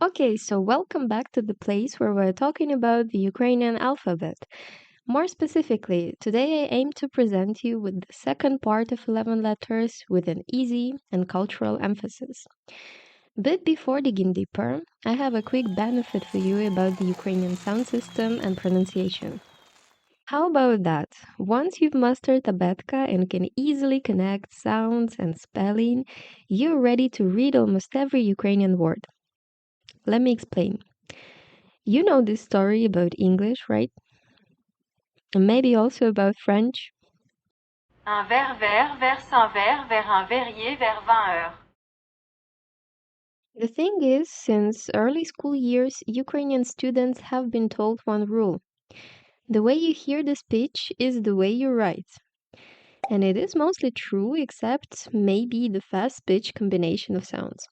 Okay, so welcome back to the place where we're talking about the Ukrainian alphabet. More specifically, today I aim to present you with the second part of 11 letters with an easy and cultural emphasis. But before digging deeper, I have a quick benefit for you about the Ukrainian sound system and pronunciation. How about that? Once you've mastered Tabetka and can easily connect sounds and spelling, you're ready to read almost every Ukrainian word. Let me explain. You know this story about English, right? And maybe also about French. Un verre vert, vers sans verre, vers un verrier, vers 20 heures. The thing is, since early school years, Ukrainian students have been told one rule. The way you hear the speech is the way you write. And it is mostly true, except maybe the fast speech combination of sounds.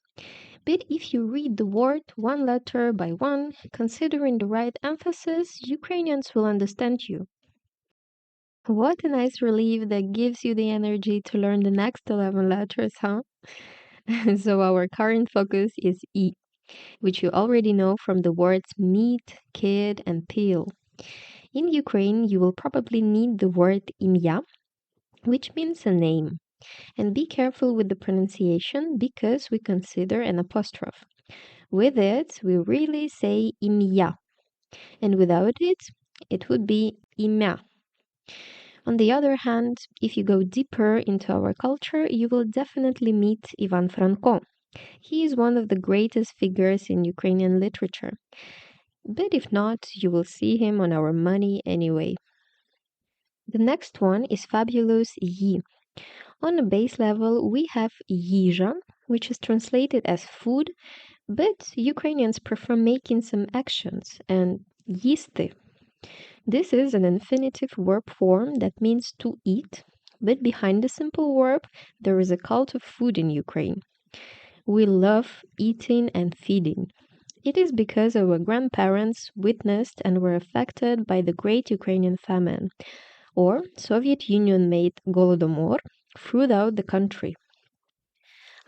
But if you read the word one letter by one, considering the right emphasis, Ukrainians will understand you. What a nice relief that gives you the energy to learn the next 11 letters, huh? So, our current focus is E, which you already know from the words meat, kid, and peel. In Ukraine, you will probably need the word Ім'я, which means a name. And be careful with the pronunciation because we consider an apostrophe. With it, we really say Ім'я, and without it, it would be Ім'я. On the other hand, if you go deeper into our culture, you will definitely meet Ivan Franko. He is one of the greatest figures in Ukrainian literature. But if not, you will see him on our money anyway. The next one is fabulous Yi. On a base level, we have Yizha, which is translated as food, but Ukrainians prefer making some actions and їсти. This is an infinitive verb form that means to eat, but behind the simple verb, there is a cult of food in Ukraine. We love eating and feeding. It is because our grandparents witnessed and were affected by the Great Ukrainian Famine, or Soviet Union-made Golodomor, throughout the country.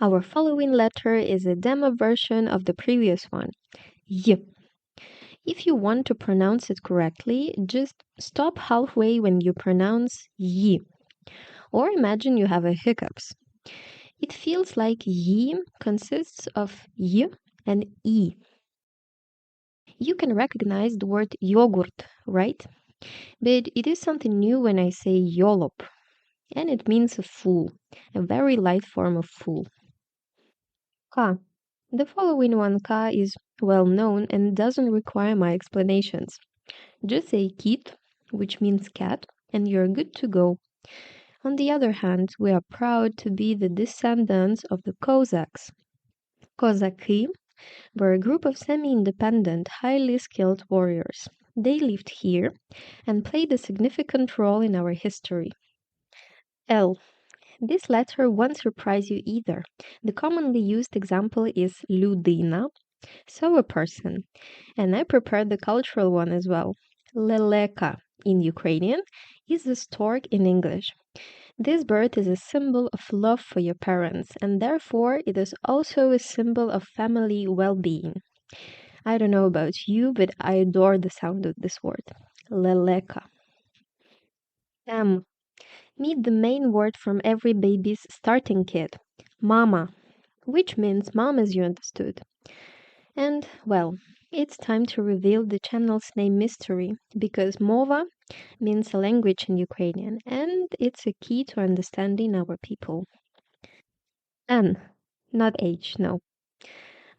Our following letter is a demo version of the previous one, Y. If you want to pronounce it correctly, just stop halfway when you pronounce Y. Or imagine you have a hiccups. It feels like Y consists of Y and E. You can recognize the word yogurt, right? But it is something new when I say yolop, and it means a fool, a very light form of fool. Ka. The following one Ka is well known and doesn't require my explanations. Just say kit, which means cat, and you're good to go. On the other hand, we are proud to be the descendants of the Cossacks. Kozaki were a group of semi-independent, highly skilled warriors. They lived here and played a significant role in our history. L. This letter won't surprise you either. The commonly used example is людина, so a person. And I prepared the cultural one as well. Leleka in Ukrainian is the stork in English. This bird is a symbol of love for your parents, and therefore it is also a symbol of family well-being. I don't know about you, but I adore the sound of this word. Leleka. M. Meet the main word from every baby's starting kit. Mama, which means mom as you understood. And, well, it's time to reveal the channel's name mystery because mova means a language in Ukrainian and it's a key to understanding our people. N, not H, no.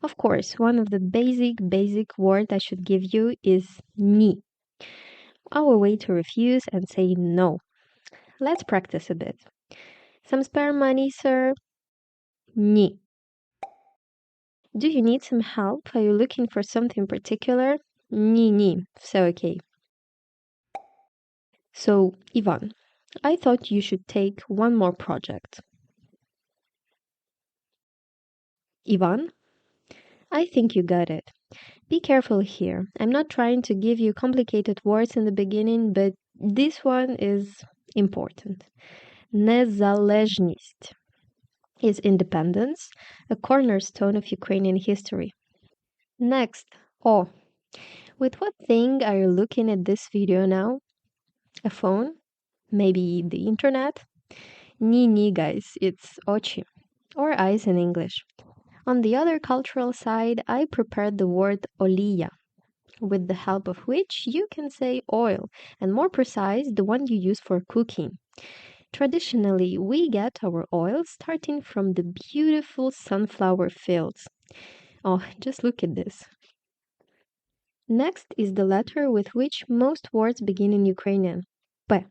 Of course, one of the basic words I should give you is ni, our way to refuse and say no. Let's practice a bit. Some spare money, sir? Ni. Do you need some help? Are you looking for something particular? Ni. So okay. So, Ivan, I thought you should take one more project. Ivan, I think you got it. Be careful here. I'm not trying to give you complicated words in the beginning, but this one is important. Незалежність is independence, a cornerstone of Ukrainian history. Next, O. With what thing are you looking at this video now? A phone? Maybe the internet? Ni, guys, it's ochi, or eyes in English. On the other cultural side, I prepared the word oliya, with the help of which you can say oil, and more precise, the one you use for cooking. Traditionally, we get our oil starting from the beautiful sunflower fields. Oh, just look at this. Next is the letter with which most words begin in Ukrainian, P.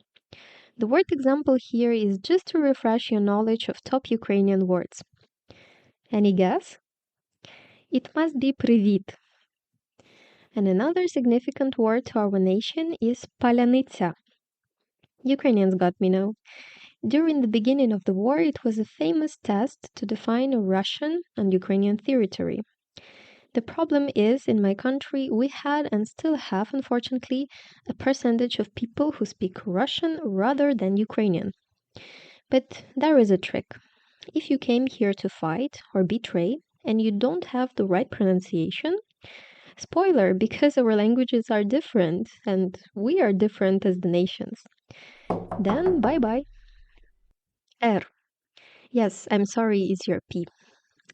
The word example here is just to refresh your knowledge of top Ukrainian words. Any guess? It must be привіт. And another significant word to our nation is паляниця. Ukrainians got me now. During the beginning of the war, it was a famous test to define a Russian and Ukrainian territory. The problem is, in my country, we had and still have, unfortunately, a percentage of people who speak Russian rather than Ukrainian. But there is a trick. If you came here to fight or betray and you don't have the right pronunciation, spoiler, because our languages are different and we are different as the nations, then bye-bye. R. Yes, I'm sorry, is your P.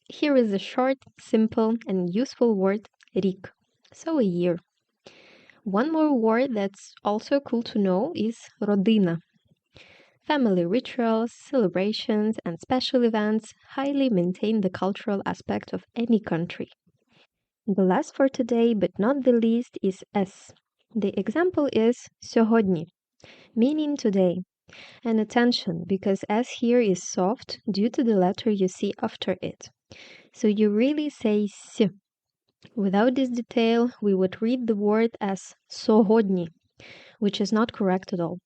Here is a short, simple, and useful word, рік. So a year. One more word that's also cool to know is родина. Family rituals, celebrations, and special events highly maintain the cultural aspect of any country. The last for today, but not the least, is S. The example is сьогодні, meaning today. And attention, because S here is soft due to the letter you see after it. So you really say с. Without this detail, we would read the word as сьогодні, which is not correct at all.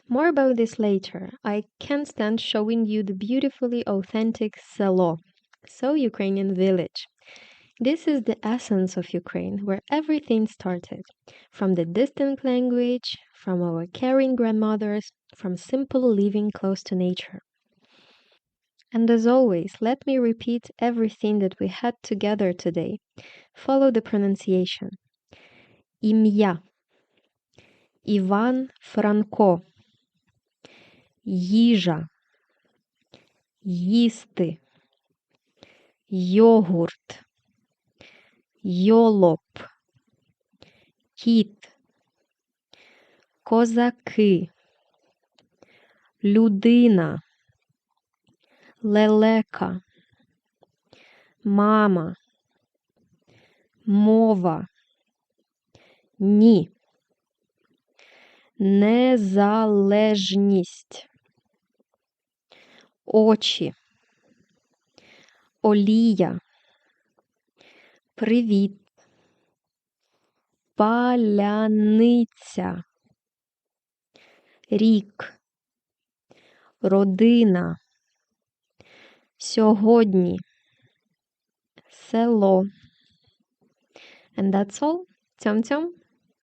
More about this later. I can't stand showing you the beautifully authentic село, so Ukrainian village. This is the essence of Ukraine, where everything started. From the distant language, from our caring grandmothers, from simple living close to nature. And as always, let me repeat everything that we had together today. Follow the pronunciation. Ім'я. Іван Франко. Їжа. Їсти. Йогурт. Йолоп. Кіт. Козаки. Людина. Лелека. Мама. Мова. Ні. Незалежність. Очі. Олія. Привіт. Паляниця. Рік. Родина. Сьогодні. Село. And that's all. Цьом-цьом.